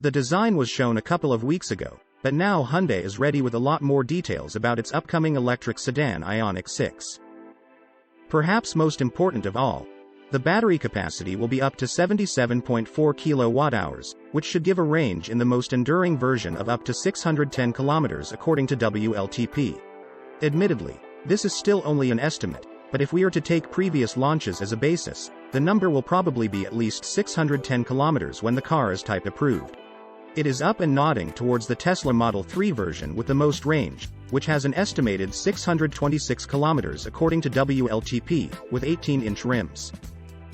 The design was shown a couple of weeks ago, but now Hyundai is ready with a lot more details about its upcoming electric sedan Ioniq 6. Perhaps most important of all, the battery capacity will be up to 77.4 kWh, which should give a range in the most enduring version of up to 610 km according to WLTP. Admittedly, this is still only an estimate, but if we are to take previous launches as a basis, the number will probably be at least 610 km when the car is type approved. It is up and nodding towards the Tesla Model 3 version with the most range, which has an estimated 626 km according to WLTP, with 18-inch rims.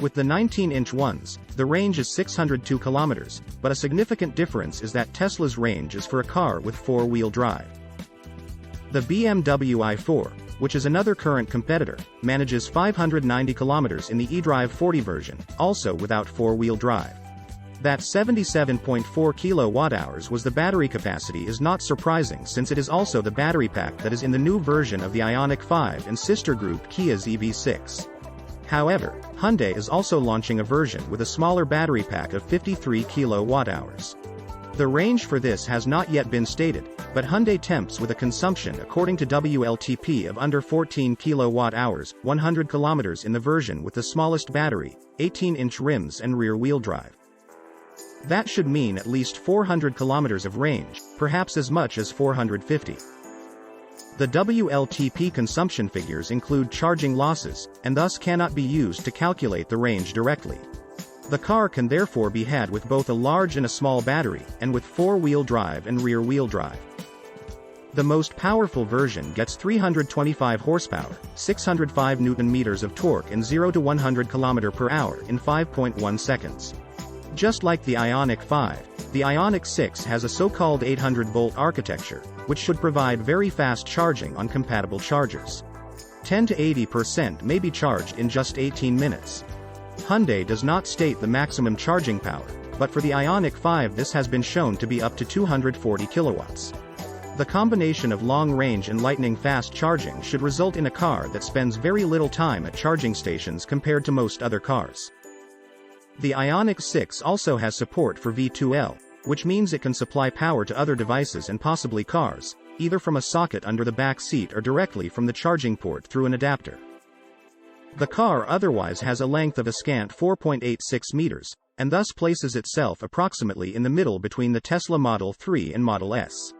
With the 19-inch ones, the range is 602 km, but a significant difference is that Tesla's range is for a car with four-wheel drive. The BMW i4, which is another current competitor, manages 590 km in the eDrive 40 version, also without four-wheel drive. That 77.4 kWh was the battery capacity is not surprising since it is also the battery pack that is in the new version of the Ioniq 5 and sister group Kia's EV6. However, Hyundai is also launching a version with a smaller battery pack of 53 kWh. The range for this has not yet been stated, but Hyundai tempts with a consumption according to WLTP of under 14 kWh, 100 km in the version with the smallest battery, 18-inch rims and rear-wheel drive. That should mean at least 400 km of range, perhaps as much as 450. The WLTP consumption figures include charging losses, and thus cannot be used to calculate the range directly. The car can therefore be had with both a large and a small battery, and with four-wheel drive and rear-wheel drive. The most powerful version gets 325 horsepower, 605 Nm of torque and 0 to 100 km per hour in 5.1 seconds. Just like the Ioniq 5, the Ioniq 6 has a so-called 800-volt architecture, which should provide very fast charging on compatible chargers. 10 to 80% may be charged in just 18 minutes. Hyundai does not state the maximum charging power, but for the Ioniq 5 this has been shown to be up to 240 kilowatts. The combination of long-range and lightning-fast charging should result in a car that spends very little time at charging stations compared to most other cars. The Ioniq 6 also has support for V2L, which means it can supply power to other devices and possibly cars, either from a socket under the back seat or directly from the charging port through an adapter. The car otherwise has a length of a scant 4.86 meters, and thus places itself approximately in the middle between the Tesla Model 3 and Model S.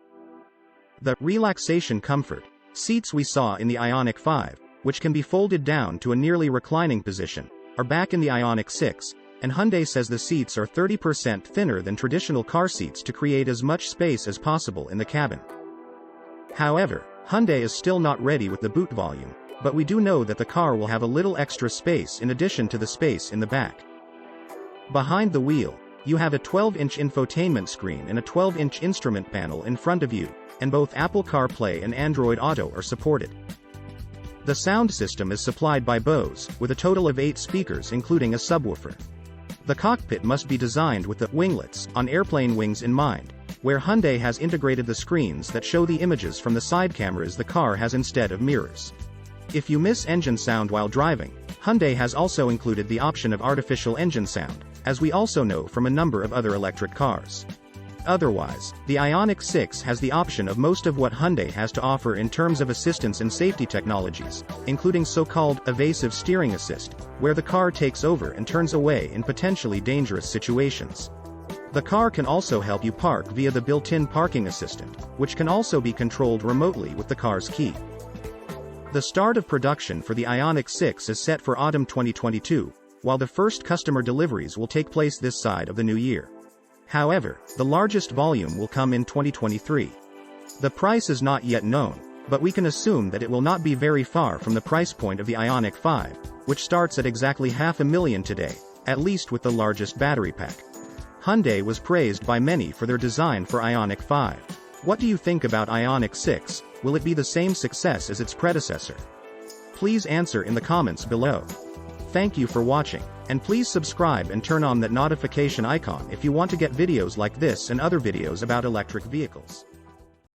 The relaxation comfort seats we saw in the Ioniq 5, which can be folded down to a nearly reclining position, are back in the Ioniq 6, and Hyundai says the seats are 30% thinner than traditional car seats to create as much space as possible in the cabin. However, Hyundai is still not ready with the boot volume, but we do know that the car will have a little extra space in addition to the space in the back. Behind the wheel, you have a 12-inch infotainment screen and a 12-inch instrument panel in front of you, and both Apple CarPlay and Android Auto are supported. The sound system is supplied by Bose, with a total of 8 speakers including a subwoofer. The cockpit must be designed with the winglets on airplane wings in mind, where Hyundai has integrated the screens that show the images from the side cameras the car has instead of mirrors. If you miss engine sound while driving, Hyundai has also included the option of artificial engine sound, as we also know from a number of other electric cars. Otherwise, the Ioniq 6 has the option of most of what Hyundai has to offer in terms of assistance and safety technologies, including so-called evasive steering assist, where the car takes over and turns away in potentially dangerous situations. The car can also help you park via the built-in parking assistant, which can also be controlled remotely with the car's key. The start of production for the Ioniq 6 is set for autumn 2022, while the first customer deliveries will take place this side of the new year. However, the largest volume will come in 2023. The price is not yet known, but we can assume that it will not be very far from the price point of the Ioniq 5, which starts at exactly $500,000 today, at least with the largest battery pack. Hyundai was praised by many for their design for Ioniq 5. What do you think about Ioniq 6? Will it be the same success as its predecessor? Please answer in the comments below. Thank you for watching, and please subscribe and turn on that notification icon if you want to get videos like this and other videos about electric vehicles.